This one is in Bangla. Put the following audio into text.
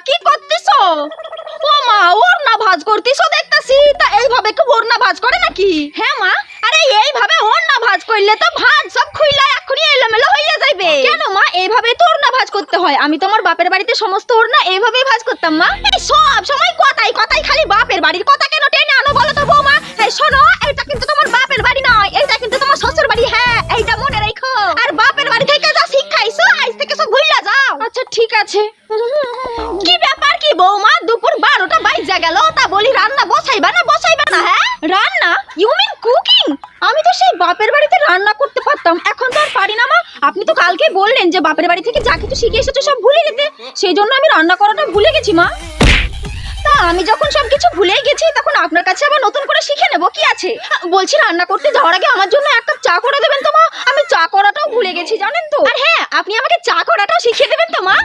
কি করতেছো? ও মা, ওড়না ভাঁজ করতেছো দেখতাছি। তা এইভাবে কি ওড়না ভাঁজ করে নাকি? হ্যাঁ মা, আরে এইভাবে ওড়না ভাঁজ করলে তো ভাঁজ সব খুইলা এখনই এলোমেলো হইয়া যাইবে। কেন মা, এইভাবে তো ওড়না ভাঁজ করতে হয়। আমি তোমার বাপের বাড়িতে সমস্ত ওড়না এইভাবেই ভাঁজ করতাম মা। এই সব সময় কথাই কথাই খালি বাপের বাড়ির কথা কেন টেনে আনো বলো তো বৌমা? এই শোনো, এটা কিন্তু তোমার বাপের বাড়ি নয়, এটা কিন্তু তোমার শ্বশুর বাড়ি। হ্যাঁ, এইটা মনে রাখো। আর বাপের বাড়ি থেকে যা শিক্ষাইছো আজ থেকে সব ভুইলা যাও। আচ্ছা ঠিক আছে। কি ব্যাপার কি বৌমা, দুপুর 12টা বাইজা গেল, তা বলি রান্না বসাইবা না বসাইবা না? হ্যাঁ, রান্না? You mean cooking? আমি তো সেই বাপের বাড়িতে রান্না করতে পারতাম, এখন তো আর পারি না মা। আপনি তো কালকে বললেন যে বাপের বাড়ি থেকে যা কিছু শিখে এসেছো সব ভুলে যেতে, সেই জন্য আমি রান্না করাটা ভুলে গেছি মা। তা আমি যখন সবকিছু ভুলেই গেছি তখন আপনার কাছে আবার নতুন করে শিখে নেব কি আছে। বলছি রান্না করতে যাওয়ার আগে আমার জন্য এক কাপ চা করে দেবেন তো মা। আমি চা করাটাও ভুলে গেছি জানেন তো। আর হ্যাঁ, আপনি আমাকে চা করাটাও শিখিয়ে দেবেন তো মা।